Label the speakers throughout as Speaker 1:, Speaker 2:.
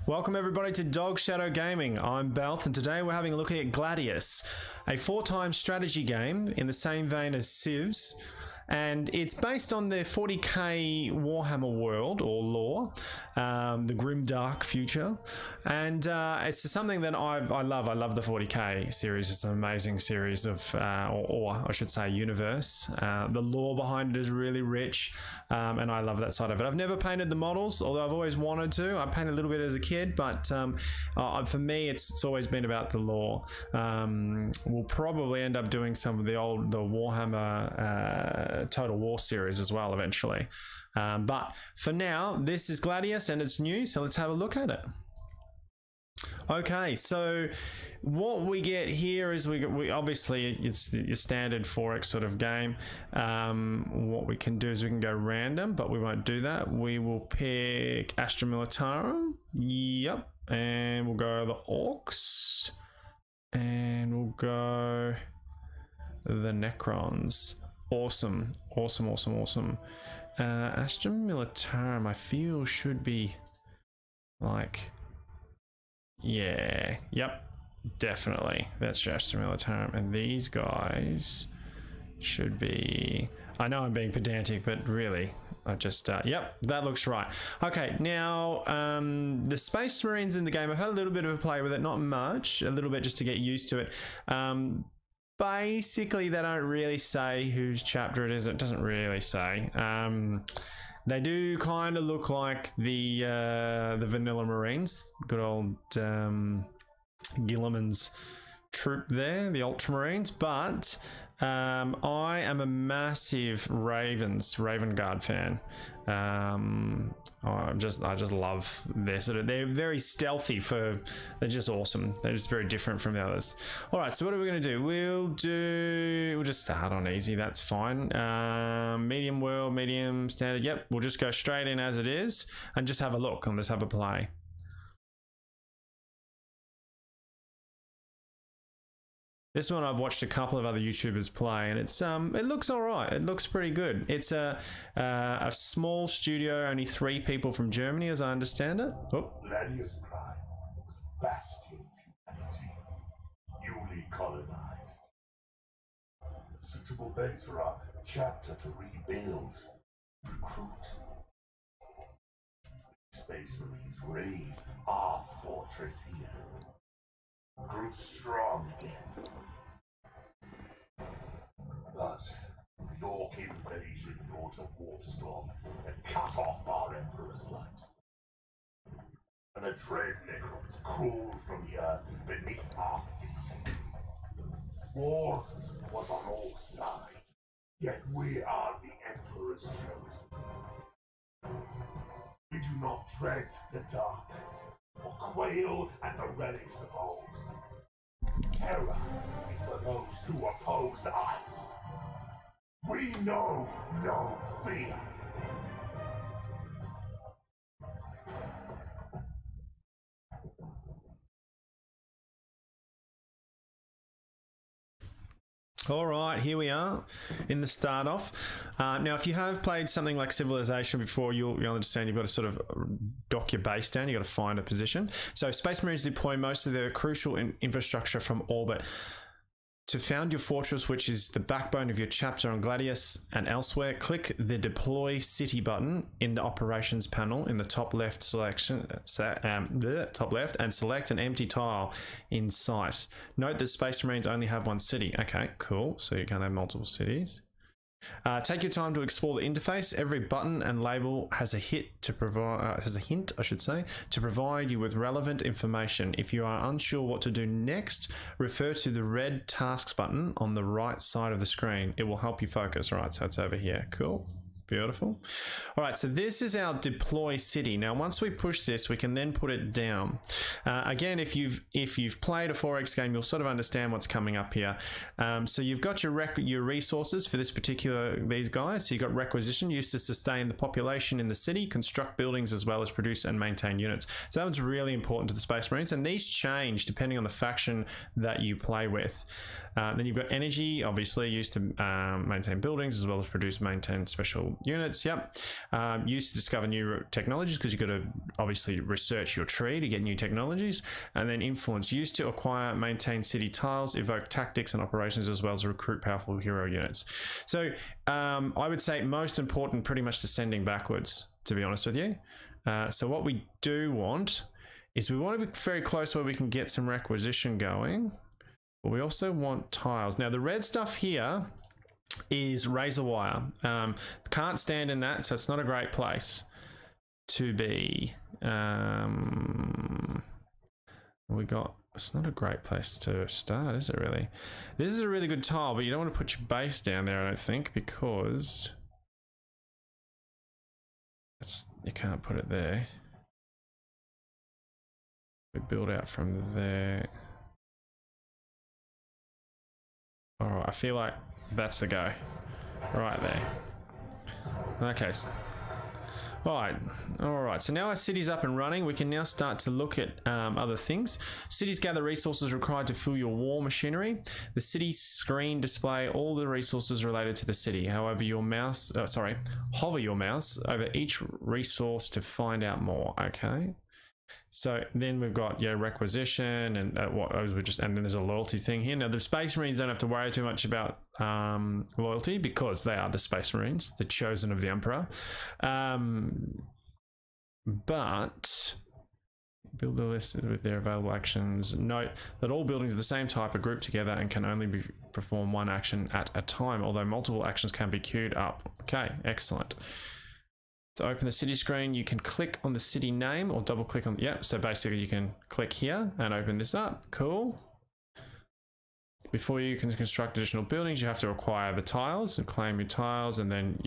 Speaker 1: Welcome everybody to Dog Shadow Gaming. I'm Belth and today we're having a look at Gladius, a 4-time strategy game in the same vein as Civs. And it's based on the 40k Warhammer world or lore, the grim dark future, and it's something that I love. I love the 40k series. It's an amazing series of, or I should say, universe. The lore behind it is really rich, and I love that side of it. I've never painted the models, although I've always wanted to. I painted a little bit as a kid, but for me, it's always been about the lore. We'll probably end up doing some of the Warhammer Total War series as well eventually, but for now this is Gladius and it's new, so let's have a look at it. Okay, so what we get here is we obviously it's your standard 4X sort of game. What we can do is we can go random, but we won't do that. We will pick Astra Militarum, yep, and we'll go the Orcs, and we'll go the Necrons. Awesome. Astra Militarum, I feel should be like, yeah, yep, definitely. That's Astra Militarum, and these guys should be. I know I'm being pedantic, but really, I just yep, that looks right. Okay, now the Space Marines in the game, I've had a little bit of a play with it, not much, a little bit just to get used to it. Basically, they don't really say whose chapter it is. It doesn't really say. They do kind of look like the vanilla Marines, good old Gilliman's troop there, the Ultramarines. But I am a massive Raven Guard fan. I just love this. They're very stealthy. They're just awesome. They're just very different from the others. All right, so what are we going to do? We'll just start on easy. That's fine. Medium world, medium standard. Yep, we'll just go straight in as it is and just have a look and let's have a play. This one I've watched a couple of other YouTubers play, and it's it looks all right. It looks pretty good. It's a small studio, only 3 people from Germany, as I understand it. Oh.
Speaker 2: Gladius Prime was a bastion of humanity, newly colonized. A suitable base for our chapter to rebuild, recruit. Space Marines raised our fortress here. Grew strong again. But the Orc invasion brought a warp storm and cut off our Emperor's light. And the dread Necrons crawled from the earth beneath our feet. War was on all sides, yet we are the Emperor's chosen. We do not dread the dark, or quail at the relics of old. Terror is for those who oppose us. We know no fear.
Speaker 1: All right, here we are in the start off. Now, if you have played something like Civilization before, you'll understand you've got to sort of dock your base down. You've got to find a position. So Space Marines deploy most of their crucial infrastructure from orbit. To found your fortress, which is the backbone of your chapter on Gladius and elsewhere, click the Deploy City button in the Operations panel in the top left selection, top left, and select an empty tile in sight. Note that Space Marines only have 1 city. Okay, cool. So you can have multiple cities. Take your time to explore the interface. Every button and label has a hint, I should say, to provide you with relevant information. If you are unsure what to do next, refer to the red tasks button on the right side of the screen. It will help you focus. All right, so it's over here. Cool. Beautiful. All right, so this is our deploy city. Now, once we push this, we can then put it down. Again, if you've played a 4X game, you'll sort of understand what's coming up here. So you've got your resources for these guys. So you've got requisition, used to sustain the population in the city, construct buildings, as well as produce and maintain units. So that one's really important to the Space Marines, and these change depending on the faction that you play with. Then you've got energy, obviously used to maintain buildings, as well as produce, maintain special units. Yep. Used to discover new technologies, because you've got to obviously research your tree to get new technologies. And then influence, used to acquire, maintain city tiles, evoke tactics and operations, as well as recruit powerful hero units. So I would say most important, pretty much descending backwards, to be honest with you. So what we do want is we want to be very close where we can get some requisition going, but we also want tiles. Now the red stuff here is razor wire. Can't stand in that, so it's not a great place to be. It's not a great place to start, is it really? This is a really good tile, but you don't want to put your base down there, I don't think, because you can't put it there. We build out from there. All right, I feel like that's the go right there. Okay. All right. So now our city's up and running. We can now start to look at other things. Cities gather resources required to fuel your war machinery. The city screen display all the resources related to the city. However, hover your mouse over each resource to find out more. Okay. So then we've got requisition and and then there's a loyalty thing here. Now the Space Marines don't have to worry too much about loyalty, because they are the Space Marines, the chosen of the Emperor. But build the list with their available actions. Note that all buildings of the same type are grouped together and can only perform one action at a time, although multiple actions can be queued up. Okay, excellent. To open the city screen, you can click on the city name or double click on, so basically you can click here and open this up. Cool. Before you can construct additional buildings, you have to acquire the tiles and claim your tiles, and then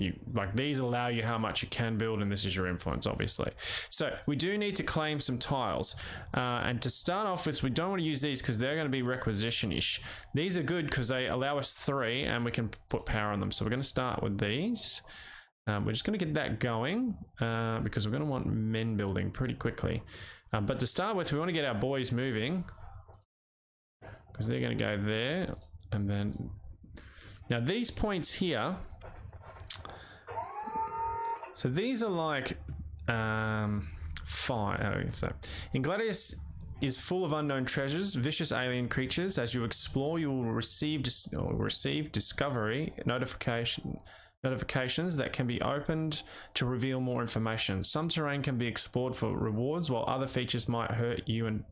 Speaker 1: these allow you how much you can build, and this is your influence, obviously. So we do need to claim some tiles, and to start off with, we don't want to use these because they're going to be requisition-ish. These are good because they allow us 3 and we can put power on them. So we're going to start with these. We're just going to get that going because we're going to want men building pretty quickly. But to start with, we want to get our boys moving because they're going to go there. And then now these points here. So these are like fine. So in Gladius is full of unknown treasures, vicious alien creatures. As you explore, you will receive discovery notifications that can be opened to reveal more information. Some terrain can be explored for rewards, while other features might hurt you and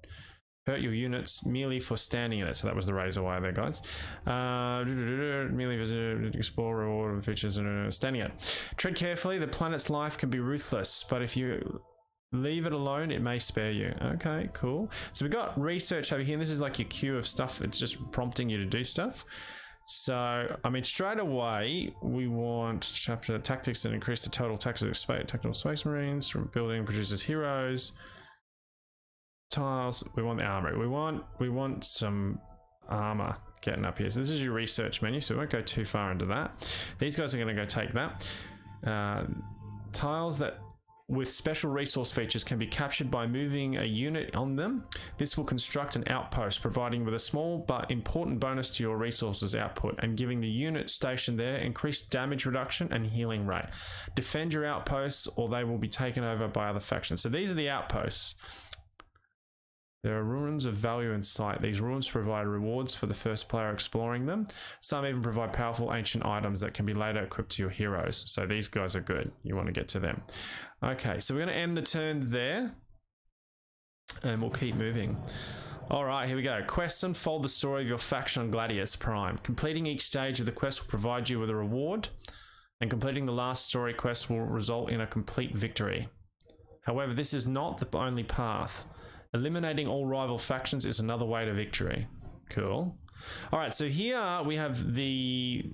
Speaker 1: hurt your units merely for standing in it. So that was the razor wire there, guys. Merely visit, explore, reward features, and standing in it. Tread carefully. The planet's life can be ruthless, but if you leave it alone, it may spare you. Okay, cool. So we've got research over here, and this is like your queue of stuff. It's just prompting you to do stuff. So, I mean, straight away, we want chapter tactics that increase the total tactical Space Marines from building produces heroes. Tiles. We want the armory. We want some armor getting up here. So this is your research menu. So we won't go too far into that. These guys are going to go take that. Tiles that with special resource features can be captured by moving a unit on them. This will construct an outpost, providing with a small but important bonus to your resources output and giving the unit stationed there increased damage reduction and healing rate. Defend your outposts or they will be taken over by other factions. So these are the outposts. There are ruins of value in sight. These ruins provide rewards for the first player exploring them. Some even provide powerful ancient items that can be later equipped to your heroes. So these guys are good. You want to get to them. Okay, so we're going to end the turn there. And we'll keep moving. All right, here we go. Quests unfold the story of your faction on Gladius Prime. Completing each stage of the quest will provide you with a reward. And completing the last story quest will result in a complete victory. However, this is not the only path. Eliminating all rival factions is another way to victory. Cool. All right, so here we have the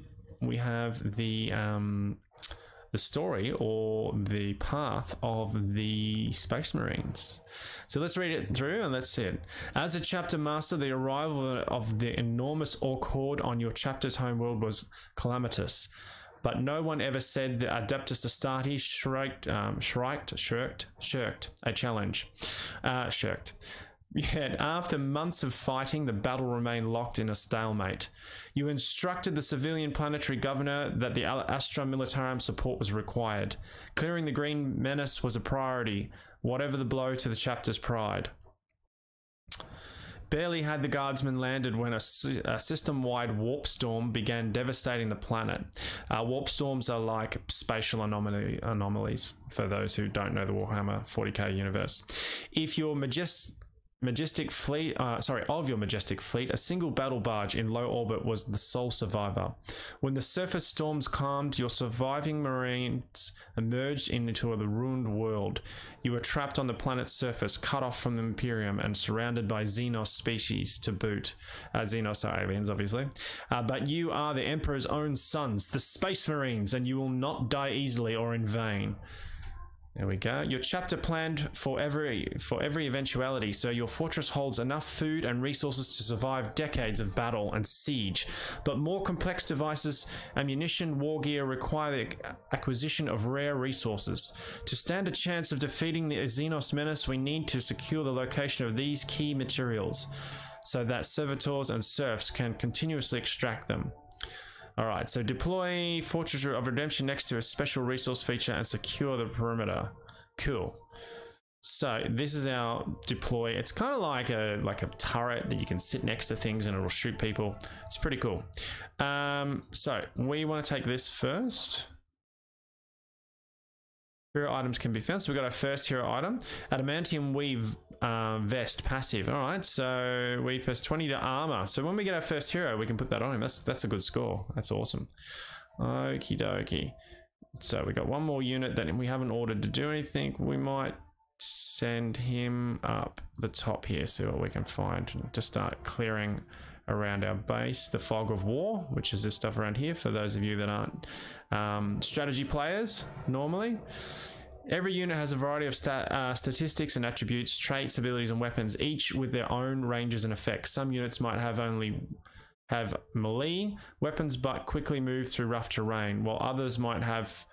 Speaker 1: story or the path of the Space Marines. So let's read it through and let's see it. As a chapter master, the arrival of the enormous orc horde on your chapter's homeworld was calamitous. But no one ever said that Adeptus Astartes shirked a challenge. Shirked. Yet, after months of fighting, the battle remained locked in a stalemate. You instructed the civilian planetary governor that the Astra Militarum support was required. Clearing the Green Menace was a priority, whatever the blow to the chapter's pride. Barely had the guardsmen landed when a system-wide warp storm began devastating the planet. Warp storms are like spatial anomalies, for those who don't know the Warhammer 40k universe. If your majestic fleet, a single battle barge in low orbit was the sole survivor. When the surface storms calmed, your surviving marines emerged into the ruined world. You were trapped on the planet's surface, cut off from the Imperium, and surrounded by Xenos species to boot. Xenos are aliens, obviously. But you are the Emperor's own sons, the Space Marines, and you will not die easily or in vain. There we go. Your chapter planned for every eventuality, so your fortress holds enough food and resources to survive decades of battle and siege. But more complex devices, ammunition, war gear require the acquisition of rare resources. To stand a chance of defeating the Xenos menace, we need to secure the location of these key materials, so that servitors and serfs can continuously extract them. Alright, so deploy Fortress of Redemption next to a special resource feature and secure the perimeter. Cool. So this is our deploy. It's kind of like a turret that you can sit next to things and it'll shoot people. It's pretty cool. So we want to take this first. Hero items can be found. So we've got our first hero item. Adamantium weave vest passive. All right, so we plus 20 to armor. So when we get our first hero, we can put that on him. That's a good score. That's awesome. Okie dokie. So we got one more unit that we haven't ordered to do anything. We might send him up the top here, see what we can find to start clearing around our base. The Fog of War, which is this stuff around here for those of you that aren't strategy players normally. Every unit has a variety of statistics and attributes, traits, abilities, and weapons, each with their own ranges and effects. Some units might have melee weapons but quickly move through rough terrain, while others might have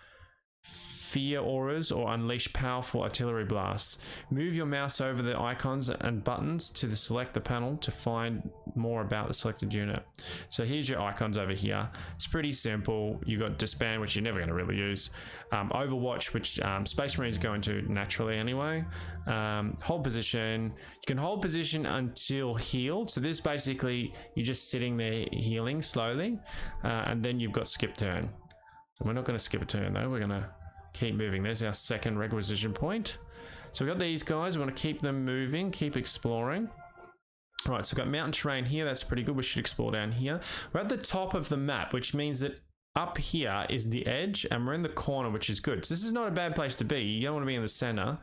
Speaker 1: fear auras or unleash powerful artillery blasts. Move your mouse over the icons and buttons to select the panel to find more about the selected unit. So here's your icons over here. It's pretty simple. You got disband, which you're never going to really use. Overwatch, which Space Marines go into naturally anyway. Hold position. You can hold position until healed. So this basically, you're just sitting there healing slowly, and then you've got skip turn. So we're not going to skip a turn though. We're going to keep moving. There's our second requisition point. So we've got these guys. We want to keep them moving, keep exploring. All right, so we've got mountain terrain here. That's pretty good. We should explore down here. We're at the top of the map, which means that up here is the edge and we're in the corner, which is good. So this is not a bad place to be. You don't want to be in the center.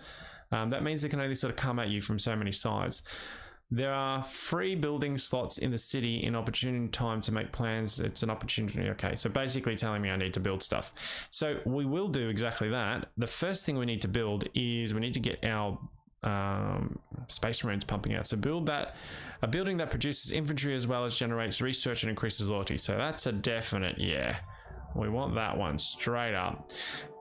Speaker 1: That means they can only sort of come at you from so many sides. There are free building slots in the city in opportune time to make plans. It's an opportunity. Okay, so basically telling me I need to build stuff. So we will do exactly that. The first thing we need to build is we need to get our Space Marines pumping out. So build that, a building that produces infantry as well as generates research and increases loyalty. So that's a definite, yeah. We want that one straight up.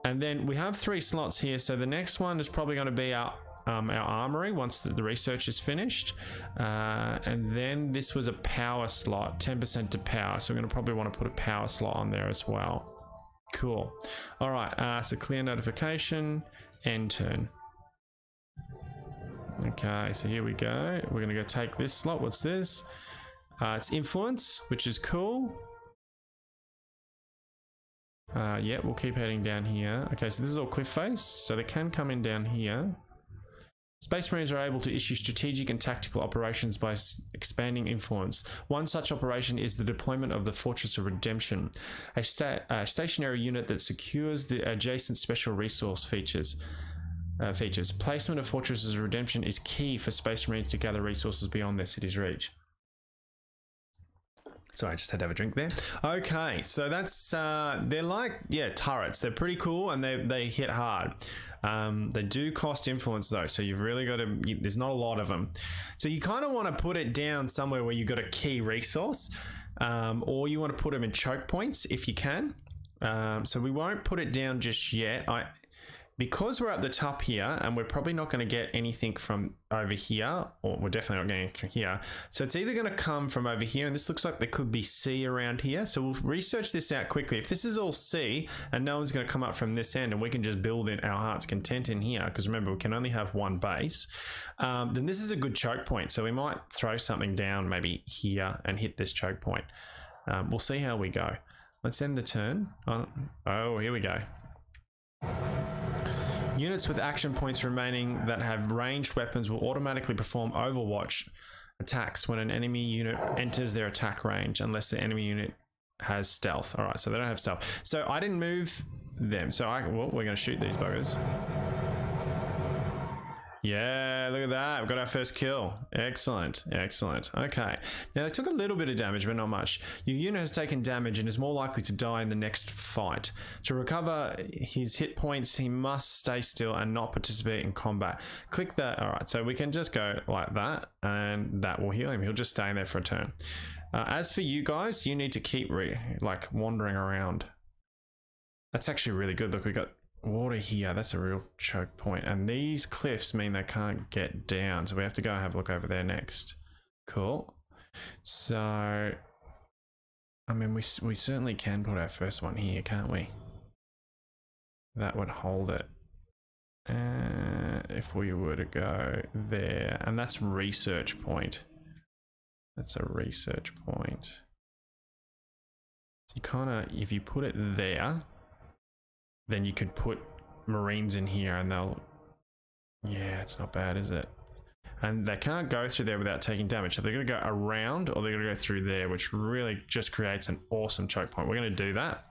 Speaker 1: And then we have 3 slots here. So the next one is probably going to be our armory once the research is finished, and then this was a power slot, 10% to power, so we're going to probably want to put a power slot on there as well. Cool. All right, so clear notification, end turn. Okay, so here we go. We're going to go take this slot. What's this? It's influence, which is cool. Yeah, we'll keep heading down here. Okay, so this is all cliff face, so they can come in down here. Space Marines are able to issue strategic and tactical operations by expanding influence. One such operation is the deployment of the Fortress of Redemption, a stationary unit that secures the adjacent special resource features. Placement of Fortresses of Redemption is key for Space Marines to gather resources beyond their city's reach. Sorry, I just had to have a drink there. Okay, so that's they're like, yeah, turrets. They're pretty cool and they hit hard. They do cost influence though, so you've really got to, there's not a lot of them. So you kind of want to put it down somewhere where you've got a key resource, or you want to put them in choke points if you can. So we won't put it down just yet. because we're at the top here and we're probably not going to get anything from over here, or we're definitely not getting anything here. So it's either going to come from over here, and this looks like there could be C around here. So we'll research this out quickly. If this is all C and no one's going to come up from this end and we can just build in our heart's content in here, because remember, we can only have one base, then this is a good choke point. So we might throw something down maybe here and hit this choke point. We'll see how we go. Let's end the turn. Oh, here we go. Units with action points remaining that have ranged weapons will automatically perform Overwatch attacks when an enemy unit enters their attack range, unless the enemy unit has stealth. All right, so they don't have stealth. So I didn't move them. So well, we're going to shoot these buggers. Yeah, look at that. We've got our first kill. Excellent. Excellent. Okay. Now, they took a little bit of damage, but not much. Your unit has taken damage and is more likely to die in the next fight. To recover his hit points, he must stay still and not participate in combat. Click that. All right, so we can just go like that, and that will heal him. He'll just stay in there for a turn. As for you guys, you need to keep wandering around. That's actually really good. Look, we got water here. That's a real choke point, and these cliffs mean they can't get down, so we have to go and have a look over there next. Cool. So I mean, we certainly can put our first one here, can't we? That would hold it. If we were to go there, and that's research point. That's a research point. So you kind of, if you put it there, then you could put Marines in here and they'll, yeah, it's not bad, is it? And they can't go through there without taking damage. So they're going to go around, or they're going to go through there, which really just creates an awesome choke point. We're going to do that.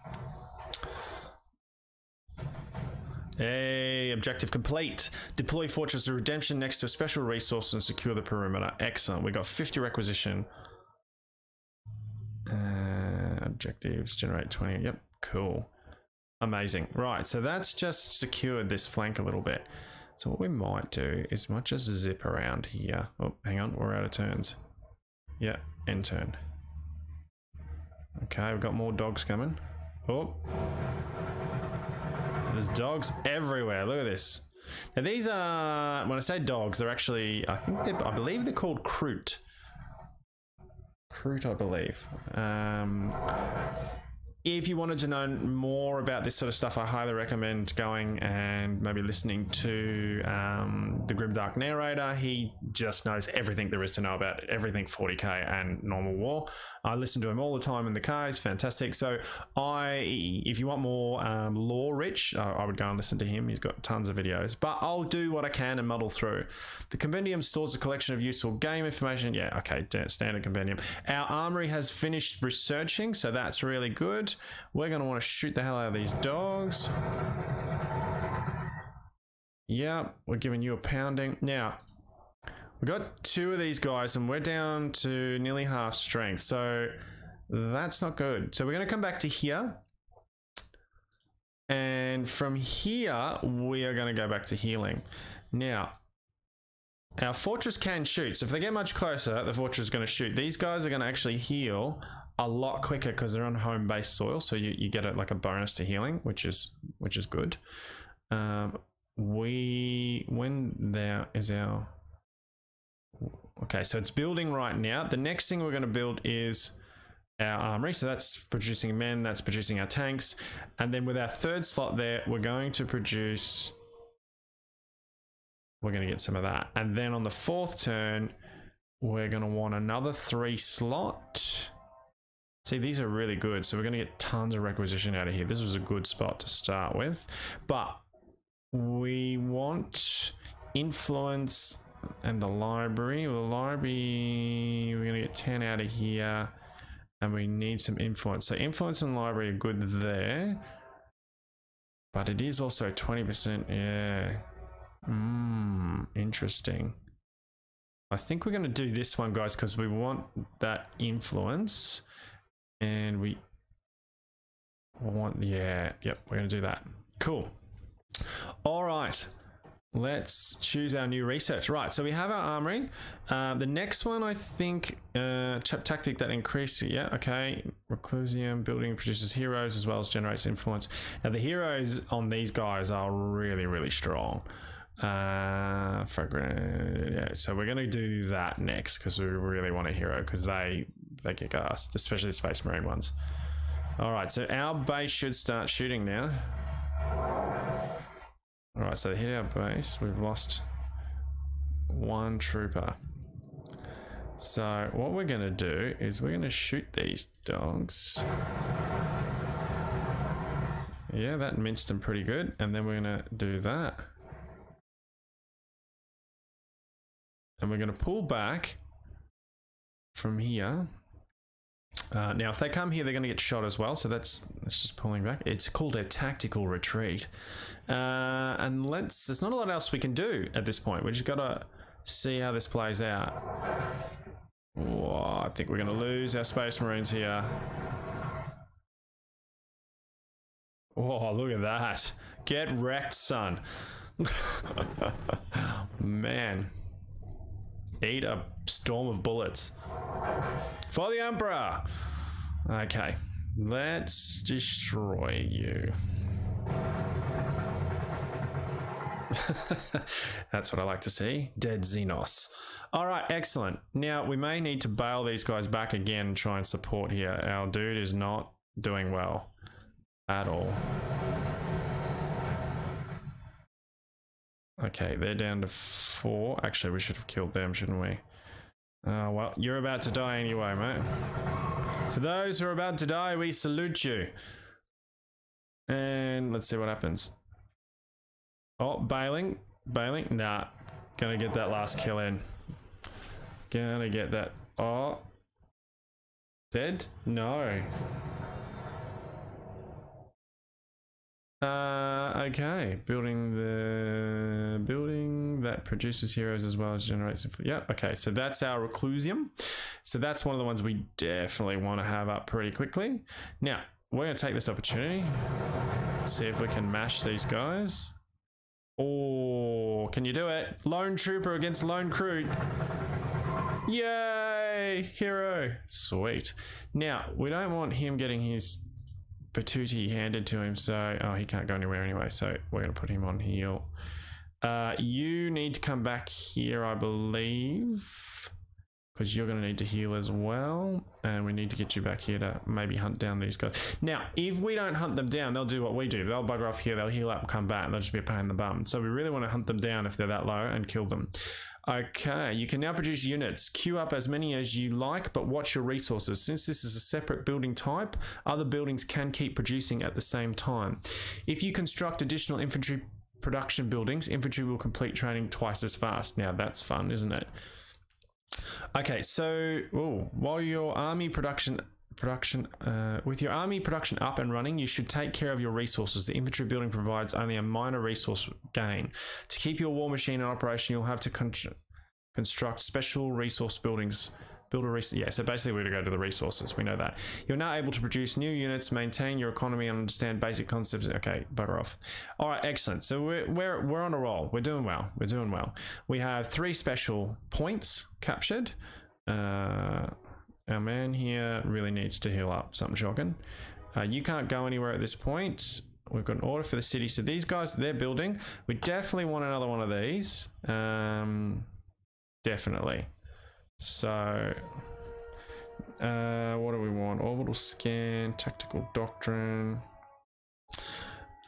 Speaker 1: Hey, objective complete. Deploy Fortress of Redemption next to a special resource and secure the perimeter. Excellent. We got 50 requisition. Objectives, generate 20. Yep, cool. Amazing. Right, so that's just secured this flank a little bit. So what we might do is might just zip around here. Oh, hang on, we're out of turns. Yeah, end turn. Okay, we've got more dogs coming. Oh. There's dogs everywhere. Look at this. Now these are, when I say dogs, they're actually, I believe they're called Kroot. Kroot, I believe. If you wanted to know more about this sort of stuff, I highly recommend going and maybe listening to the Grimdark narrator. He just knows everything there is to know about it, everything 40k and normal war. I listen to him all the time in the car. He's fantastic. So if you want more lore rich, I would go and listen to him. He's got tons of videos, but I'll do what I can and muddle through. The compendium stores a collection of useful game information. Yeah, okay, standard compendium. Our armory has finished researching, so that's really good. We're going to want to shoot the hell out of these dogs. Yeah, we're giving you a pounding. Now, we got 2 of these guys and we're down to nearly half strength. So that's not good. So we're going to come back to here. And from here, we are going to go back to healing. Now, our fortress can shoot. So if they get much closer, the fortress is going to shoot. These guys are going to actually heal a lot quicker because they're on home-based soil. So you get it like a bonus to healing, which is good. Okay, so it's building right now. The next thing we're going to build is our armory. So that's producing men, that's producing our tanks. And then with our 3rd slot there, we're going to produce... We're going to get some of that. And then on the 4th turn, we're going to want another 3 slot. See, these are really good. So we're going to get tons of requisition out of here. This was a good spot to start with. But we want influence and the library. Well, the library, we're going to get 10 out of here. And we need some influence. So influence and library are good there. But it is also 20%. Yeah. Interesting. I think we're going to do this one, guys, because we want that influence, and we want, yeah, yep, we're going to do that. Cool. All right. let's choose our new research. Right, so we have our armory. The next one, I think, tactic that increases, yeah, okay. Reclusium, building produces heroes as well as generates influence. Now the heroes on these guys are really, really strong. Yeah, so we're gonna do that next because we really want a hero because they kick ass, especially the Space Marine ones. All right, so our base should start shooting now. All right, so they hit our base. We've lost one trooper. So what we're going to do is we're going to shoot these dogs. Yeah, that minced them pretty good. And then we're going to do that. And we're going to pull back from here. Now, if they come here, they're going to get shot as well. So that's just pulling back. It's called a tactical retreat. And there's not a lot else we can do at this point. We just got to see how this plays out. Whoa, I think we're going to lose our Space Marines here. Whoa, look at that. Get wrecked, son. Man. Eat a storm of bullets. For the Emperor! Okay, let's destroy you. That's what I like to see. Dead Xenos. Alright, excellent. Now, we may need to bail these guys back again and try and support here. Our dude is not doing well at all. Okay, they're down to 4. Actually, we should have killed them, shouldn't we? Well, you're about to die anyway, mate. For those who are about to die, we salute you. And let's see what happens. Oh, bailing. Nah, gonna get that last kill in. Gonna get that. Oh. Dead? No. Okay. Building that produces heroes as well as generates. Yeah. Okay. So that's our Reclusium. So that's one of the ones we definitely want to have up pretty quickly. Now we're going to take this opportunity. See if we can mash these guys. Oh, can you do it? Lone trooper against lone recruit. Yay! Hero. Sweet. Now we don't want him getting his patootie handed to him, so he can't go anywhere anyway, so we're going to put him on heal. You need to come back here, I believe, because you're going to need to heal as well, and we need to get you back here to maybe hunt down these guys. Now if we don't hunt them down, they'll do what we do. They'll bugger off here, they'll heal up, come back, and they'll just be a pain in the bum. So we really want to hunt them down if they're that low and kill them. Okay, you can now produce units. Queue up as many as you like, but watch your resources. Since this is a separate building type, other buildings can keep producing at the same time. If you construct additional infantry production buildings, infantry will complete training twice as fast. Now that's fun, isn't it? Okay, so while your army with your army production up and running, you should take care of your resources. The infantry building provides only a minor resource gain. To keep your war machine in operation, you'll have to construct special resource buildings. Yeah, so basically we're going to go to the resources. We know that. You're now able to produce new units, maintain your economy, and understand basic concepts. Okay, bugger off. All right, excellent. So we're on a roll. We're doing well. We're doing well. We have 3 special points captured. Our man here really needs to heal up. Something shocking. You can't go anywhere at this point. We've got an order for the city. So these guys, they're building. We definitely want another one of these. Definitely. So, what do we want? Orbital scan, tactical doctrine.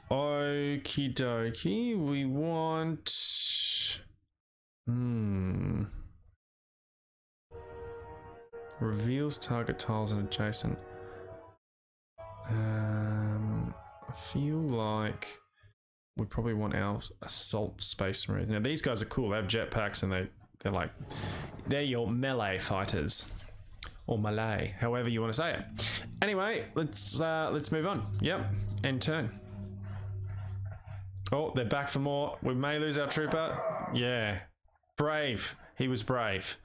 Speaker 1: Okie dokie. We want... Reveals target tiles and adjacent. I feel like we probably want our assault space marines. Now these guys are cool. They have jetpacks and they're your melee fighters, or melee, however you want to say it. Anyway, let's move on. Yep, end turn. Oh, they're back for more. We may lose our trooper. Yeah, brave. He was brave.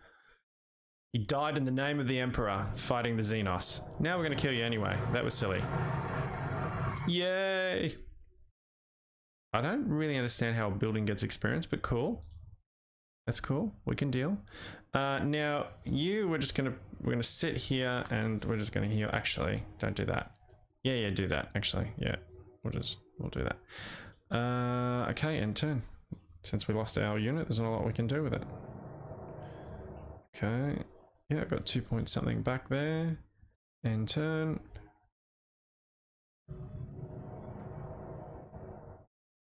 Speaker 1: He died in the name of the Emperor, fighting the Xenos. Now we're going to kill you anyway. That was silly. Yay! I don't really understand how a building gets experience, but cool. That's cool. We can deal. Now we're gonna sit here and we're just gonna heal. Actually, don't do that. Yeah, do that. Actually, yeah, we'll do that. Okay, end turn. Since we lost our unit, there's not a lot we can do with it. Okay, yeah, I've got 2 point something back there. End turn.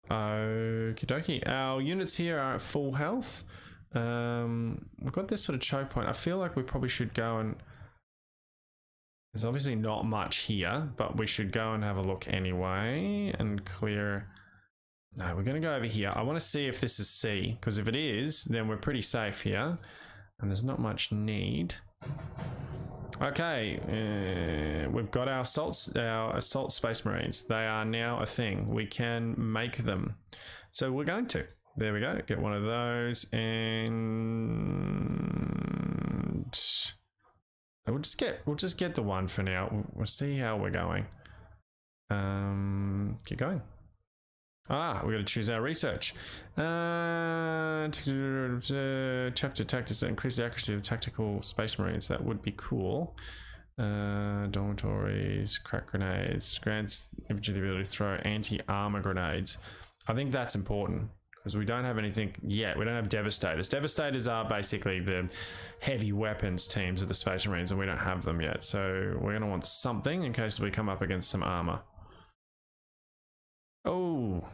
Speaker 1: Okie dokie. Our units here are at full health. We've got this sort of choke point. I feel like we probably should go and... There's obviously not much here, but we should go and have a look anyway and clear... No, we're going to go over here. I want to see if this is C, because if it is, then we're pretty safe here. And there's not much need. Okay, we've got our assault space marines. They are now a thing. We can make them. So we're going to. There we go. Get one of those, and we'll just get the one for now. We'll see how we're going. Keep going. We got to choose our research. Chapter tactics that increase the accuracy of the tactical space marines. That would be cool. Dormitories, crack grenades, grants infantry the ability to throw anti-armor grenades. I think that's important because we don't have anything yet. We don't have devastators. Devastators are basically the heavy weapons teams of the space marines, and we don't have them yet. So we're going to want something in case we come up against some armor. Oh,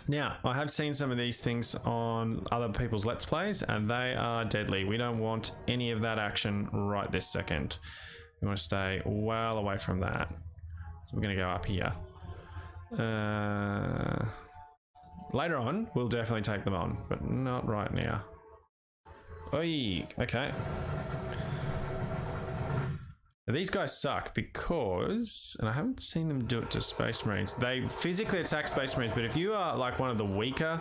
Speaker 1: now I have seen some of these things on other people's Let's Plays, and they are deadly. We don't want any of that action right this second. We want to stay well away from that. So we're going to go up here. Later on, we'll definitely take them on, but not right now. Oi, okay. These guys suck because, and I haven't seen them do it to Space Marines, they physically attack Space Marines, but if you are like one of the weaker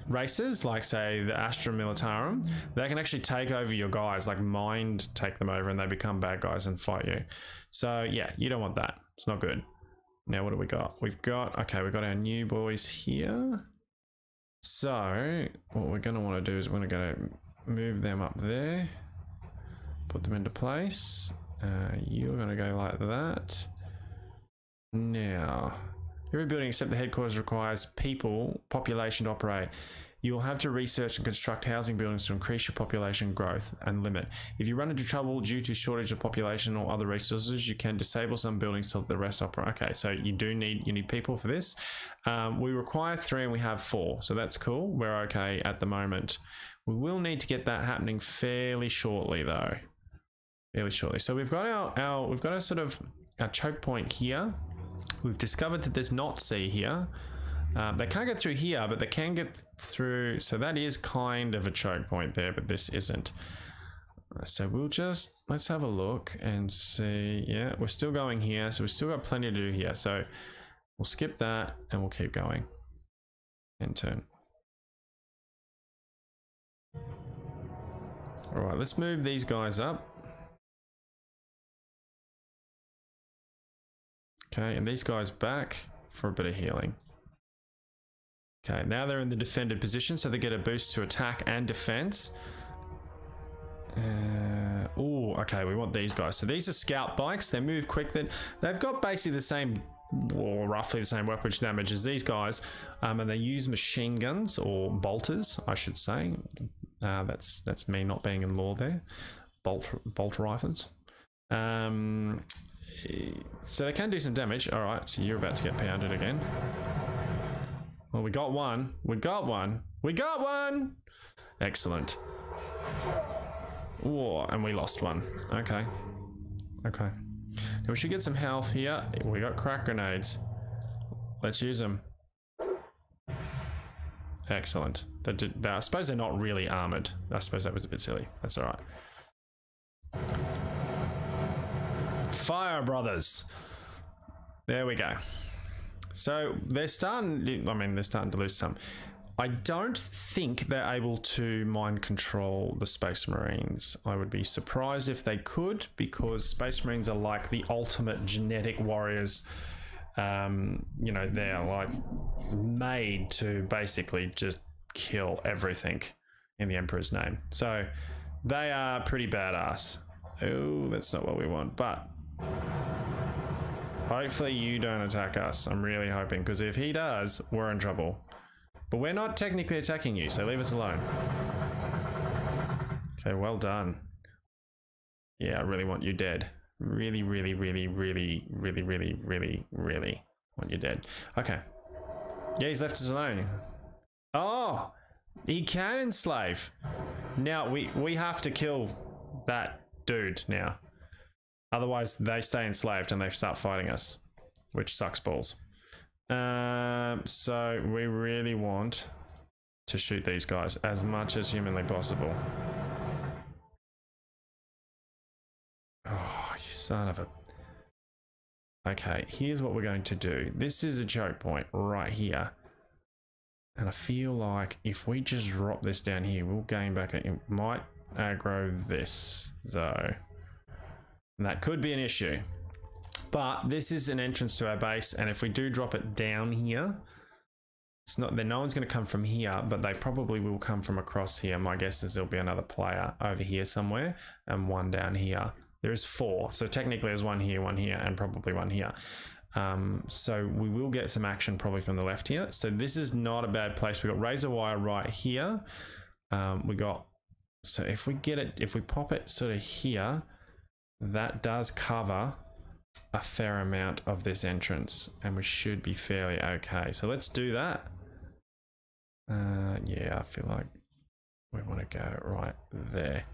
Speaker 1: races, like say the Astra Militarum, they can actually take over your guys, like mind take them over, and they become bad guys and fight you. So yeah, you don't want that. It's not good. Now what do we got? We've got our new boys here. So what we're going to want to do is we're going to move them up there. Put them into place. You're going to go like that. Now, every building except the headquarters requires population to operate. You will have to research and construct housing buildings to increase your population growth and limit. If you run into trouble due to shortage of population or other resources, you can disable some buildings to let the rest operate. Okay, so you need people for this. We require 3 and we have 4, so that's cool. We're okay at the moment. We will need to get that happening fairly shortly though. Fairly shortly. So we've got our sort of our choke point here. We've discovered that there's not C here. They can't get through here, but they can get through. So that is kind of a choke point there, but this isn't. So let's have a look and see. Yeah, we're still going here. So we've still got plenty to do here. So we'll skip that and we'll keep going. End turn. All right, let's move these guys up. Okay, and these guys back for a bit of healing. Okay, now they're in the defended position, so they get a boost to attack and defense. Oh, okay, we want these guys. So these are scout bikes. They move quick. They've got basically the same, or roughly the same weapons damage as these guys, and they use machine guns or bolters, I should say. That's me not being in law there. Bolt rifles. So they can do some damage. All right, so you're about to get pounded again. Well, we got one. We got one. We got one. Excellent. Oh, and we lost one. Okay. Okay. Now we should get some health here. We got crack grenades. Let's use them. Excellent. I suppose they're not really armored. I suppose that was a bit silly. That's all right. Fire, brothers. There we go. So they're starting to lose some. I don't think they're able to mind control the Space Marines. I would be surprised if they could, because Space Marines are like the ultimate genetic warriors. You know, they're like made to basically just kill everything in the Emperor's name. So they are pretty badass. Oh, that's not what we want, but hopefully you don't attack us. I'm really hoping, because if he does, we're in trouble. But we're not technically attacking you, so leave us alone. Okay, well done. Yeah, I really want you dead. Really, really, really, really, really, really, really, really want you dead. Okay. Yeah, he's left us alone. Oh, he can enslave. Now, we have to kill that dude now. Otherwise, they stay enslaved and they start fighting us, which sucks balls. So we really want to shoot these guys as much as humanly possible. Oh, you son of a... Okay, here's what we're going to do. This is a choke point right here. And I feel like if we just drop this down here, we'll gain back... It might aggro this, though. And that could be an issue. But this is an entrance to our base, and if we do drop it down here, it's not that no one's going to come from here, but they probably will come from across here. My guess is there'll be another player over here somewhere, and one down here. There is 4, so technically there's one here, and probably one here. So we will get some action probably from the left here. So this is not a bad place. We got razor wire right here. We got, so if we get it, if we pop it sort of here, that does cover a fair amount of this entrance, and we should be fairly okay. So let's do that. Yeah, I feel like we want to go right there.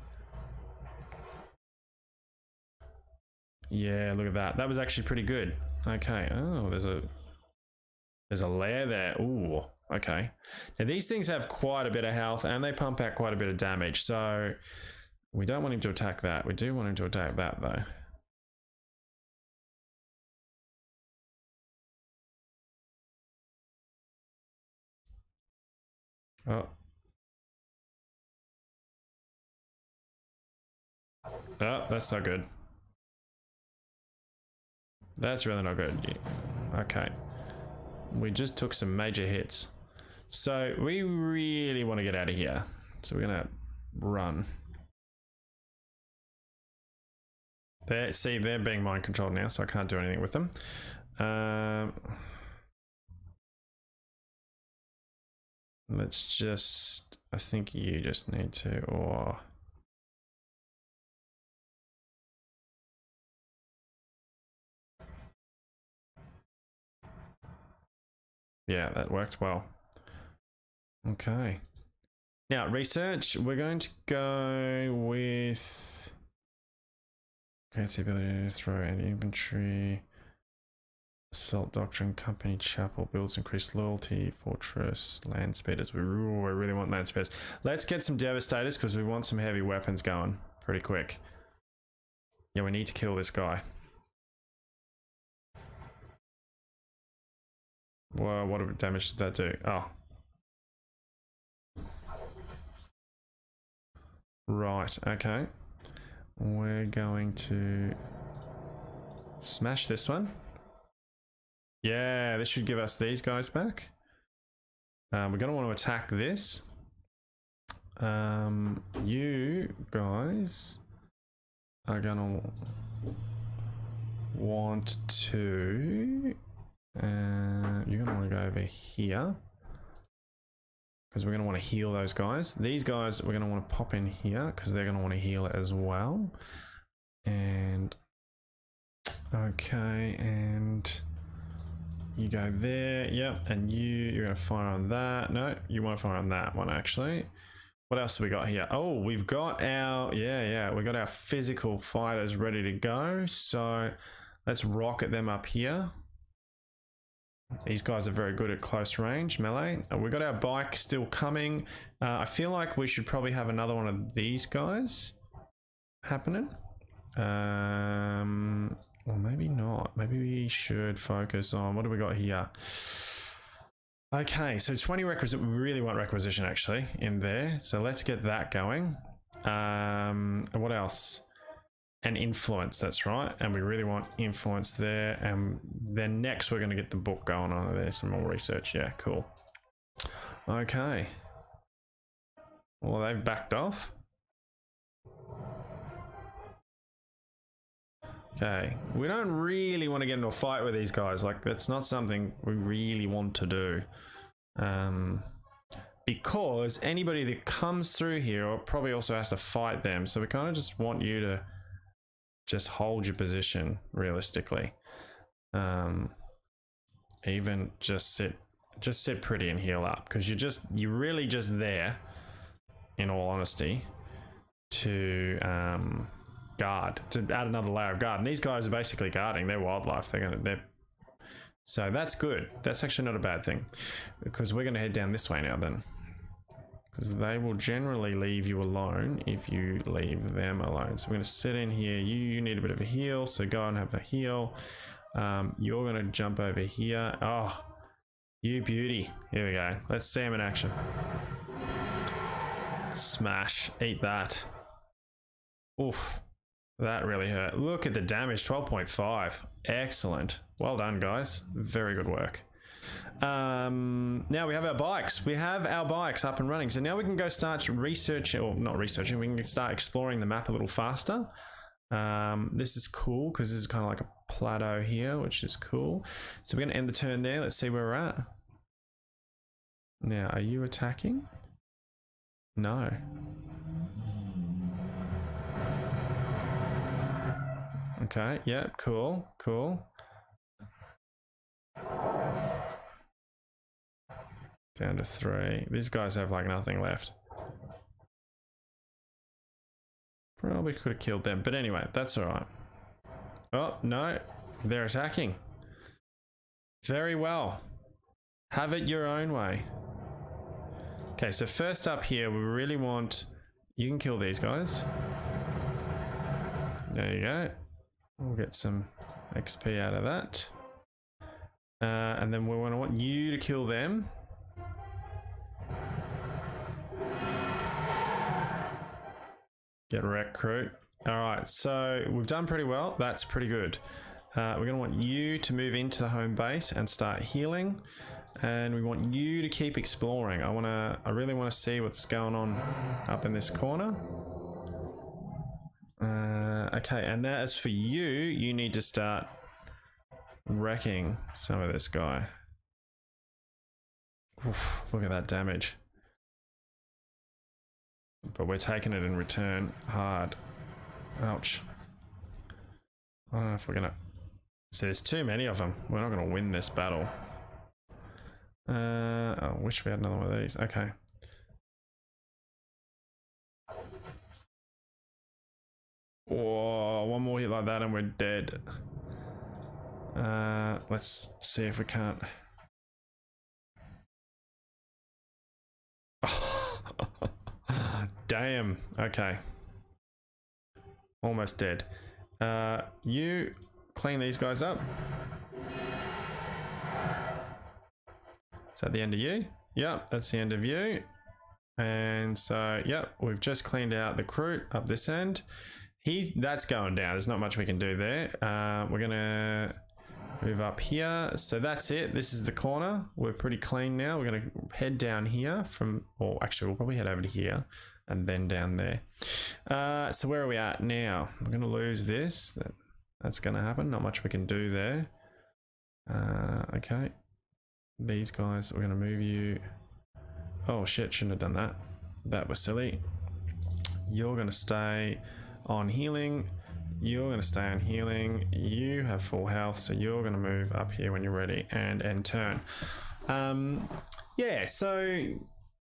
Speaker 1: Yeah, look at that. That was actually pretty good. Okay. Oh, there's a lair there. Ooh, okay. Now these things have quite a bit of health and they pump out quite a bit of damage. So we don't want him to attack that. We do want him to attack that though. Oh. Oh, that's not good. That's really not good. Yeah. Okay. We just took some major hits. So we really want to get out of here. So we're going to run. There, see, they're being mind controlled now, so I can't do anything with them. Let's just, I think you just need to, or... Yeah, that worked well. Okay. Now, research, we're going to go with... Okay, it's the ability to throw any infantry. Assault Doctrine, Company, Chapel, builds increased loyalty, Fortress, Land Speeders. We really want Land Speeders. Let's get some Devastators because we want some heavy weapons going pretty quick. Yeah, we need to kill this guy. Well, what damage did that do? Oh. Right, okay. We're going to smash this one. Yeah, this should give us these guys back. We're going to want to attack this. You guys are going to want to... you're going to want to go over here. Because we're going to want to heal those guys. These guys we're going to want to pop in here because they're going to want to heal it as well. And... Okay, and... You go there, yep, and you're going to fire on that. No, you want to fire on that one, actually. What else have we got here? Oh, we've got our, we got our physical fighters ready to go. So let's rocket them up here. These guys are very good at close range, melee. We've got our bike still coming. I feel like we should probably have another one of these guys happening. Or maybe not. Maybe we should focus on, what do we got here? Okay, so 20 requisite. We really want requisition actually in there. So let's get that going. What else? and influence, that's right. And we really want influence there. And then next we're going to get the book going on. There's some more research. Yeah, cool. Okay. Well, they've backed off. Okay. We don't really want to get into a fight with these guys. Like, that's not something we really want to do. Because anybody that comes through here probably also has to fight them. So we kind of just want you to just hold your position realistically. Even just sit pretty and heal up, because you're really just there, in all honesty, to guard, to add another layer of guard. And these guys are basically guarding their wildlife. So that's good. That's actually not a bad thing, because we're going to head down this way now then, because they will generally leave you alone if you leave them alone. So we're going to sit in here. You need a bit of a heal, so go and have a heal. You're going to jump over here. Oh, you beauty. Here we go. Let's see him in action. Smash. Eat that. Oof. That really hurt. Look at the damage. 12.5. Excellent. Well done, guys. Very good work. Now we have our bikes. We have our bikes up and running. So now we can go start researching, or not researching, we can start exploring the map a little faster. This is cool because this is kind of like a plateau here, which is cool. So we're going to end the turn there. Let's see where we're at. Now, are you attacking? No. Okay, yeah, cool, cool. Down to 3. These guys have like nothing left. Probably could have killed them, but anyway, that's all right. Oh, no, they're attacking. Very well. Have it your own way. Okay, so first up here, we really want... You can kill these guys. There you go. We'll get some XP out of that. And then we want you to kill them. Get recruit. All right, so we've done pretty well. That's pretty good. We're going to want you to move into the home base and start healing. And we want you to keep exploring. I really want to see what's going on up in this corner. Okay, and as for you, you need to start wrecking some of this guy. Oof, look at that damage. But we're taking it in return hard. Ouch. I don't know if we're gonna... See, there's too many of them. We're not gonna win this battle. I wish we had another one of these. Okay. Whoa, one more hit like that and we're dead. Let's see if we can't... Damn. Okay. Almost dead. You clean these guys up. Is that the end of you? Yep, that's the end of you. And so, yep, we've just cleaned out the crew up this end. That's going down. There's not much we can do there. We're gonna move up here. So that's it. This is the corner. We're pretty clean now. We're gonna head down here from, or actually we'll probably head over to here and then down there. So where are we at now? We're gonna lose this. That's gonna happen. Not much we can do there. Okay. These guys, we're gonna move you. Oh shit, shouldn't have done that. That was silly. You're gonna stay on healing. You're gonna stay on healing. You have full health, so you're gonna move up here when you're ready and end turn. Yeah, so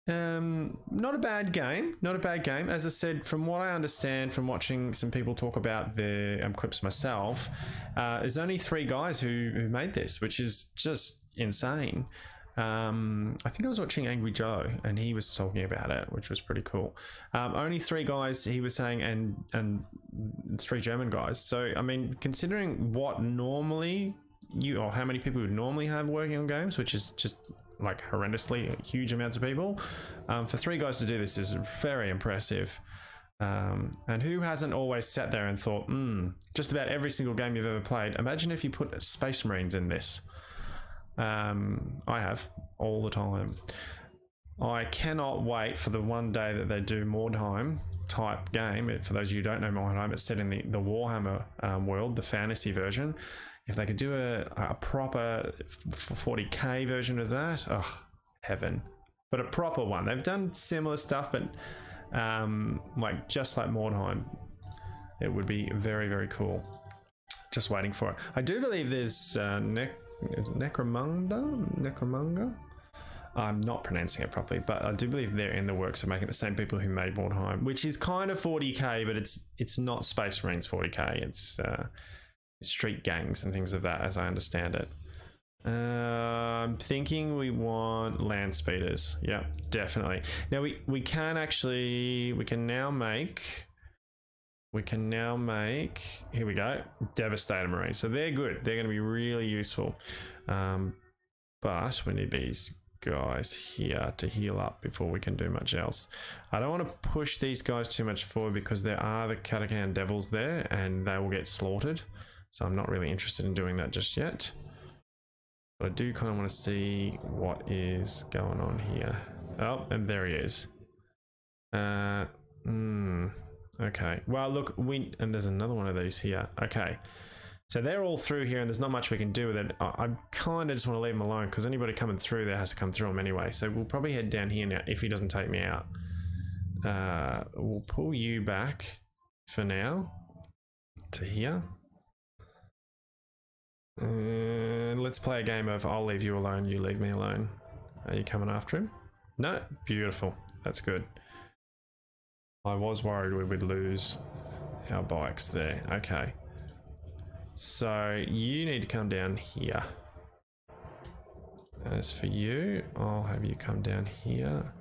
Speaker 1: not a bad game. Not a bad game. As I said, from what I understand from watching some people talk about the clips myself, there's only 3 guys who made this, which is just insane. I think I was watching Angry Joe and he was talking about it, which was pretty cool. Only 3 guys, he was saying, and 3 German guys. So I mean, considering what normally or how many people would normally have working on games, which is just like horrendously huge amounts of people, for 3 guys to do this is very impressive. And who hasn't always sat there and thought, just about every single game you've ever played, imagine if you put Space Marines in this. I have, all the time. I cannot wait for the one day that they do Mordheim type game. For those of you who don't know Mordheim, it's set in the Warhammer world, the fantasy version. If they could do a proper 40k version of that, oh, heaven. But a proper one. They've done similar stuff, but like just like Mordheim, it would be very, very cool. Just waiting for it. I do believe there's Necromunda? I'm not pronouncing it properly, but I do believe they're in the works of making the same people who made Mordheim, which is kind of 40k, but it's not Space Marines 40k. It's street gangs and things of that, as I understand it. I'm thinking we want land speeders. Yeah, definitely. Now we can now make, here we go, Devastator Marines. So they're good. They're going to be really useful. But we need these guys here to heal up before we can do much else. I don't want to push these guys too much forward because there are the Katakan Devils there and they will get slaughtered. So I'm not really interested in doing that just yet. But I do kind of want to see what is going on here. Oh, and there he is. Okay. Well, look, and there's another one of these here. Okay. So they're all through here and there's not much we can do with it. I kind of just want to leave them alone because anybody coming through there has to come through them anyway. So we'll probably head down here now if he doesn't take me out. We'll pull you back for now to here. Let's play a game of I'll leave you alone, you leave me alone. Are you coming after him? No? Beautiful. That's good. I was worried we would lose our bikes there. Okay. So you need to come down here. As for you, I'll have you come down here.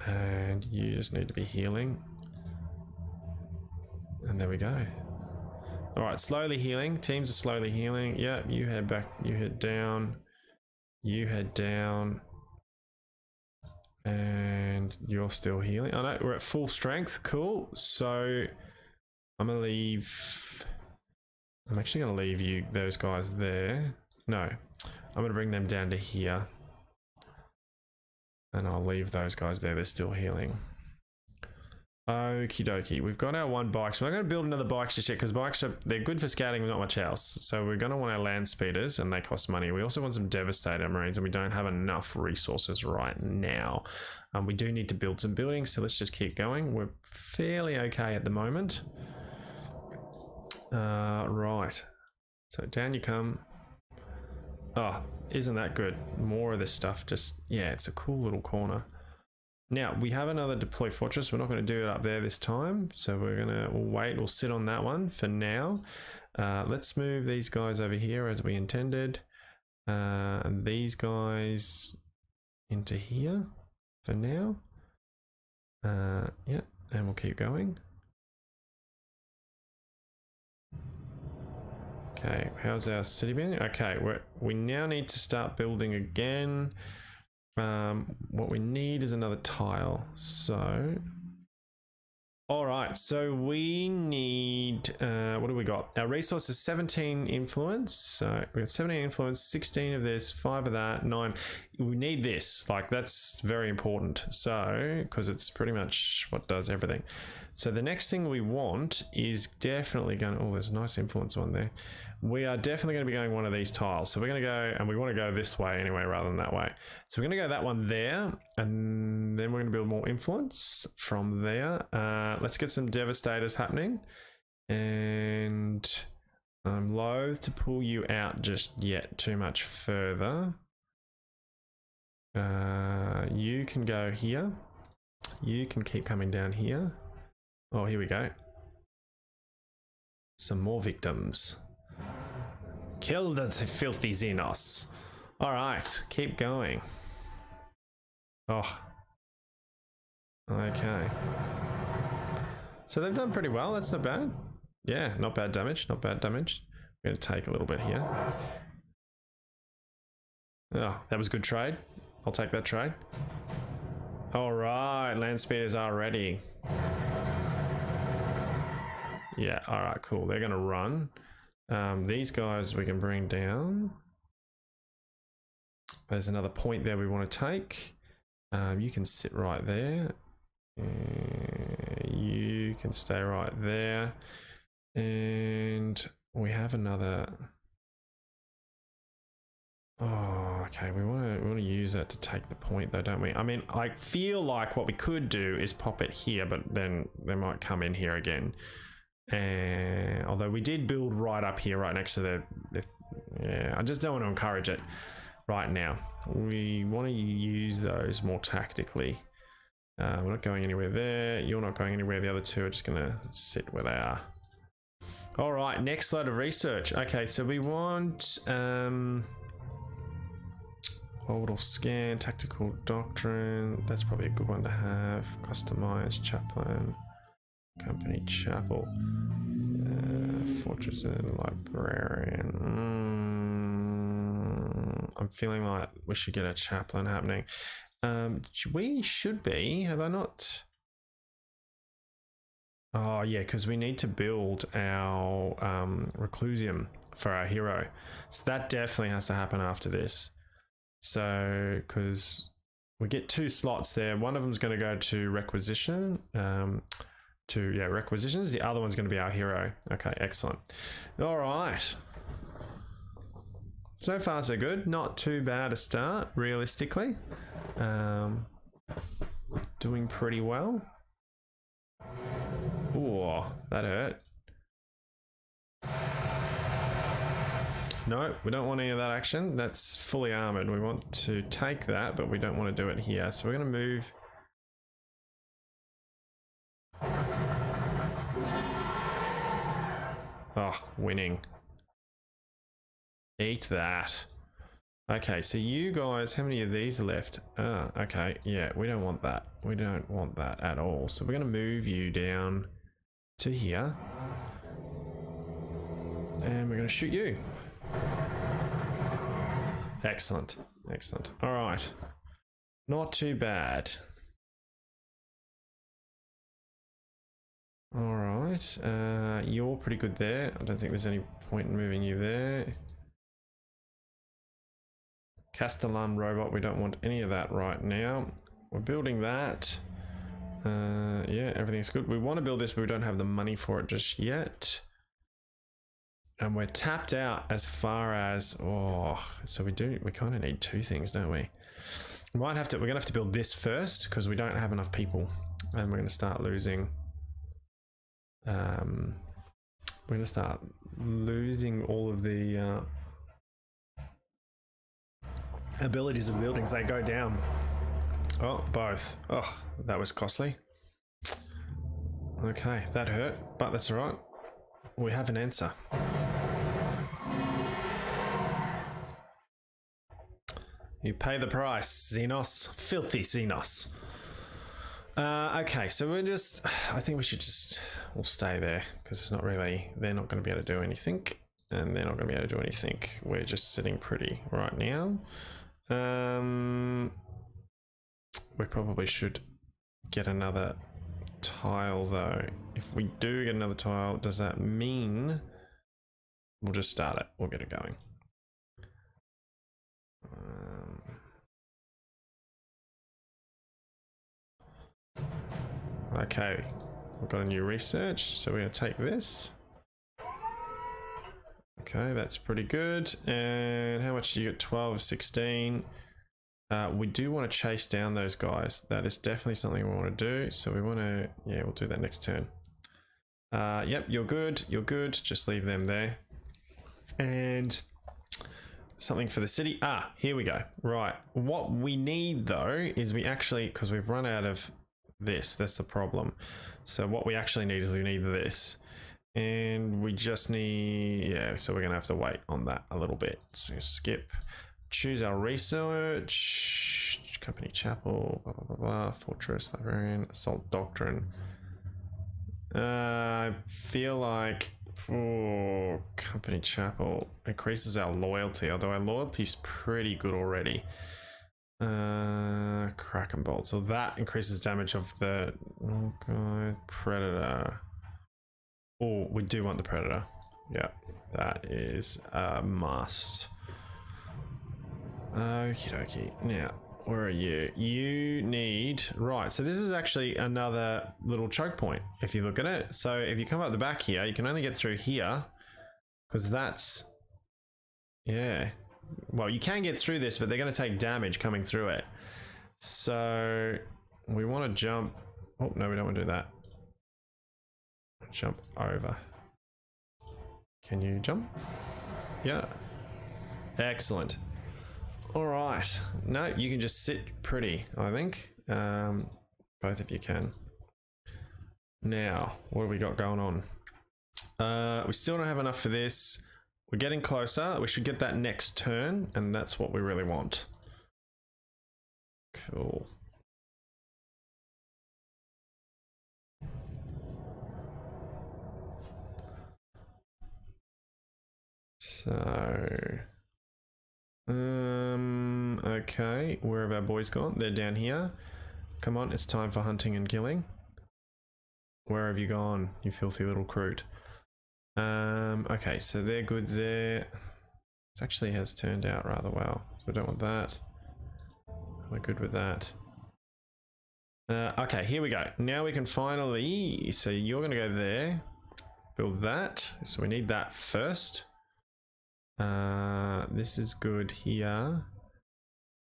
Speaker 1: And you just need to be healing. And there we go. Alright, slowly healing. Teams are slowly healing. Yeah, you head back, you head down. You head down. And you're still healing. Oh no, we're at full strength. Cool. So I'm gonna leave. I'm actually gonna leave you, those guys there. No, I'm gonna bring them down to here. And I'll leave those guys there, they're still healing. Okie dokie, we've got our one bike. So we're not going to build another bike just yet because bikes they're good for scouting, but not much else. So we're going to want our land speeders and they cost money. We also want some Devastator Marines and we don't have enough resources right now. We do need to build some buildings, so let's just keep going. We're fairly okay at the moment. Right. So down you come. Oh, isn't that good? More of this stuff. Just, yeah, it's a cool little corner. Now, we have another deploy fortress. We're not going to do it up there this time. So we'll wait. We'll sit on that one for now. Let's move these guys over here as we intended. And these guys into here for now. Yeah, and we'll keep going. Okay, how's our city building? Okay, we now need to start building again. What we need is another tile. So, all right. So we need. What do we got? Our resource is 17 influence. So we got 17 influence, 16 of this, 5 of that, 9. We need this. Like that's very important. So because it's pretty much what does everything. So the next thing we want is definitely going. Oh, there's a nice influence one there. We are definitely going to be going one of these tiles. So we're going to go, and we want to go this way anyway, rather than that way. So we're going to go that one there, and then we're going to build more influence from there. Let's get some devastators happening. And I'm loath to pull you out just yet too much further. You can go here. You can keep coming down here. Oh, here we go. Some more victims. Kill the filthy Xenos. All right, keep going. Oh. Okay. So they've done pretty well. That's not bad. Yeah, not bad damage. Not bad damage. We're going to take a little bit here. Oh, that was good trade. I'll take that trade. All right, land speeders are ready. Yeah, all right, cool. They're going to run. These guys we can bring down. There's another point there we want to take. You can sit right there. You can stay right there. And we have another... Oh, okay. We want to use that to take the point, though, don't we? I mean, I feel like what we could do is pop it here, but then they might come in here again. And although we did build right up here, right next to the yeah, I just don't want to encourage it right now. We want to use those more tactically. We're not going anywhere there. You're not going anywhere. The other two are just going to sit where they are. All right, next load of research. Okay, so we want orbital scan, tactical doctrine. That's probably a good one to have. Customized chaplain, company chapel, fortress and librarian. I'm feeling like we should get a chaplain happening. We should be, have I not? Oh yeah, because we need to build our reclusium for our hero, so that definitely has to happen after this. So because we get 2 slots there, one of them is going to go to requisition, requisitions. The other one's going to be our hero. Okay, excellent. All right. So far so good. Not too bad a start, realistically. Doing pretty well. Oh, that hurt. No, we don't want any of that action. That's fully armored. We want to take that, but we don't want to do it here. So we're going to move. Oh, winning. Eat that. Okay, so you guys, how many of these are left? Ah, okay, yeah, we don't want that. We don't want that at all. So we're going to move you down to here. And we're going to shoot you. Excellent, excellent. All right, not too bad. All right, you're pretty good there. I don't think there's any point in moving you there. Castellan robot, we don't want any of that right now. We're building that. Yeah, everything's good. We want to build this, but we don't have the money for it just yet. And we're tapped out as far as, so we kind of need 2 things, don't we? We're gonna have to build this first because we don't have enough people, and we're gonna start losing. We're gonna start losing all of the abilities of buildings. They go down. Oh, both. Oh, that was costly. Okay, that hurt, but that's all right. We have an answer. You pay the price, Xenos. Filthy Xenos. Okay, so I think we'll stay there because it's not really, they're not going to be able to do anything, and they're not going to be able to do anything. We're just sitting pretty right now. We probably should get another tile though. If we do get another tile, does that mean we'll just start it? We'll get it going. Okay, we've got a new research, so we're going to take this. Okay, that's pretty good. And how much do you get? 12, 16. We do want to chase down those guys. That is definitely something we want to do. So we want to, yeah, we'll do that next turn. Yep, you're good. You're good. Just leave them there. And something for the city. Ah, here we go. Right. What we need though is because we've run out of this. That's the problem. So what we actually need is we need this. And we just need, yeah, so we're going to have to wait on that a little bit. So skip. Choose our research, company chapel, blah, blah, blah, blah, fortress, librarian, assault doctrine. I feel like company chapel increases our loyalty, although our loyalty is pretty good already. Crack and bolt, so that increases damage of the predator. Oh, we do want the Predator. Yeah, that is a must. Okie dokie. Now, where are you? You need... Right, so this is actually another little choke point, if you look at it. So if you come up the back here, you can only get through here, because that's... Yeah. Well, you can get through this, but they're going to take damage coming through it. So we want to jump... Oh, no, we don't want to do that. Jump over. Can you jump? Yeah. Excellent. All right. No, you can just sit pretty, I think. Both of you can. Now, what do we got going on? We still don't have enough for this. We're getting closer. We should get that next turn, and that's what we really want. Cool. So, okay, where have our boys gone? They're down here. Come on, it's time for hunting and killing. Where have you gone, you filthy little croot? Okay, so they're good there. It actually has turned out rather well, so we don't want that. We're good with that. Okay, here we go. Now we can finally, so you're gonna go there, build that. So we need that first. This is good here.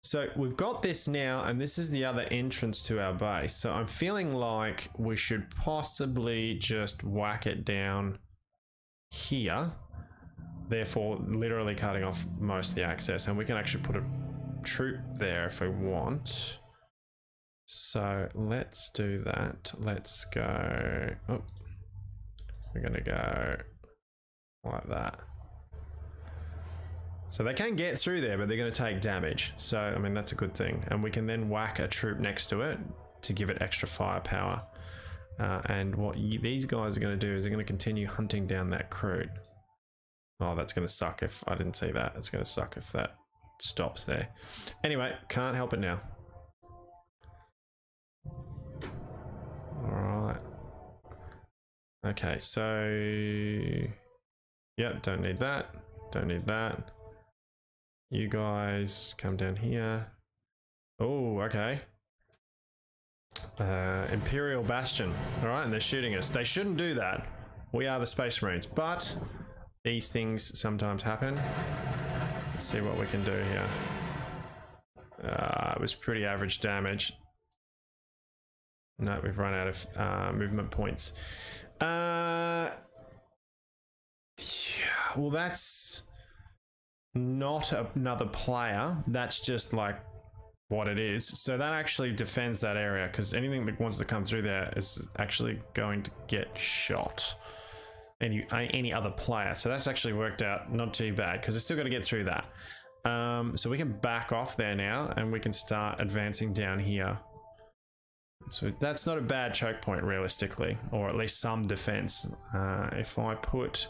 Speaker 1: So we've got this now, and this is the other entrance to our base. So I'm feeling like we should possibly just whack it down here, therefore literally cutting off most of the access, and we can actually put a troop there if we want. So let's do that. Let's go, oh, we're gonna go like that. So they can get through there, but they're going to take damage. So, I mean, that's a good thing. And we can then whack a troop next to it to give it extra firepower. And what these guys are going to do is they're going to continue hunting down that crew. Oh, that's going to suck if I didn't see that. It's going to suck if that stops there. Anyway, can't help it now. All right. Okay, so... Yep, don't need that. Don't need that. You guys come down here. Oh, okay. Imperial Bastion. All right, and they're shooting us. They shouldn't do that. We are the Space Marines, but these things sometimes happen. Let's see what we can do here. It was pretty average damage. No, we've run out of movement points. Yeah, well, that's not another player. That's just like what it is. So that actually defends that area, because anything that wants to come through there is actually going to get shot. Any other player. So that's actually worked out not too bad, because they're still going to get through that. So we can back off there now, and we can start advancing down here. So that's not a bad choke point realistically, or at least some defense. If I put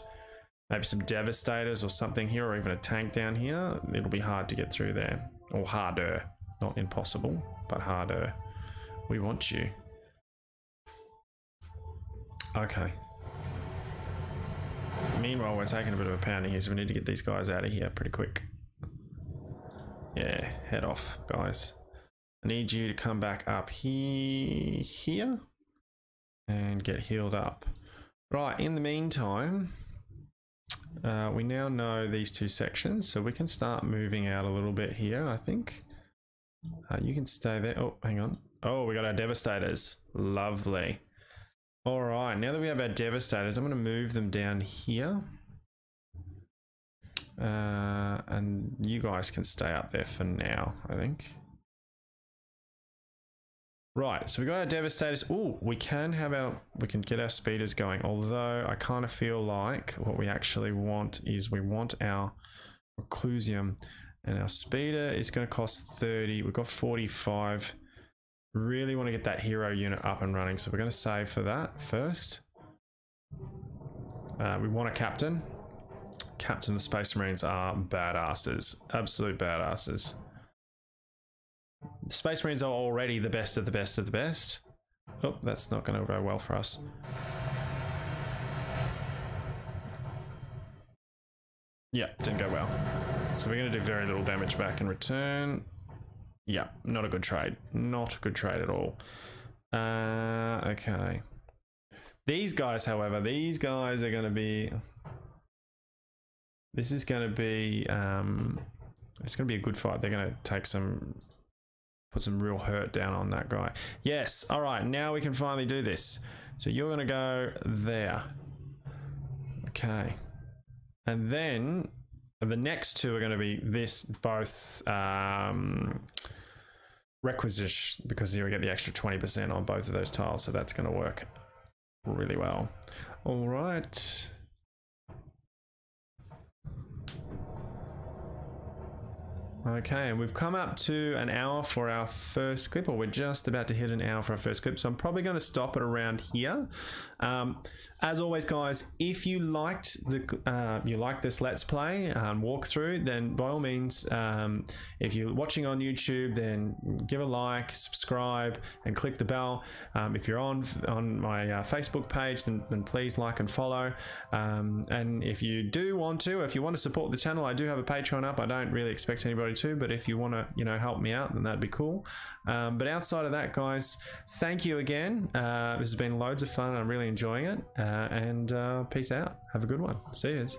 Speaker 1: maybe some devastators or something here, or even a tank down here, it'll be hard to get through there. Or harder. Not impossible, but harder. We want you. Okay. Meanwhile, we're taking a bit of a pounding here, so we need to get these guys out of here pretty quick. Yeah, head off, guys. I need you to come back up here and get healed up. Right, in the meantime, we now know these two sections, so we can start moving out a little bit here, I think. You can stay there. Oh, hang on. Oh, we got our devastators. Lovely. All right, now that we have our devastators, I'm going to move them down here. And you guys can stay up there for now, I think. Right, so we got our devastators. Oh, we can get our speeders going, although I kind of feel like what we actually want is we want our reclusium, and our speeder is going to cost 30. We've got 45. Really want to get that hero unit up and running, so we're going to save for that first. We want a captain. Captain of the Space Marines are badasses, absolute badasses. The Space Marines are already the best of the best of the best. Oh, that's not going to go well for us. Yeah, didn't go well. So we're going to do very little damage back in return. Yeah, not a good trade. Not a good trade at all. Okay. These guys, however, these guys are going to be... This is going to be... it's going to be a good fight. They're going to take some... Put some real hurt down on that guy. Yes. All right. Now we can finally do this. So you're going to go there. Okay. And then the next two are going to be this, both requisition, because you get the extra 20% on both of those tiles. So that's going to work really well. All right. Okay, and we've come up to an hour for our first clip, or we're just about to hit an hour for our first clip, so I'm probably going to stop it around here. As always, guys, if you liked this Let's Play walkthrough, then by all means, if you're watching on YouTube, then give a like, subscribe, and click the bell. If you're on my Facebook page, then please like and follow. And if you do want to, if you want to support the channel, I do have a Patreon up. I don't really expect anybody to, but if you want to, you know, help me out, then that'd be cool. But outside of that, guys, thank you again. This has been loads of fun. I'm really enjoying it. And peace out. Have a good one. See yous.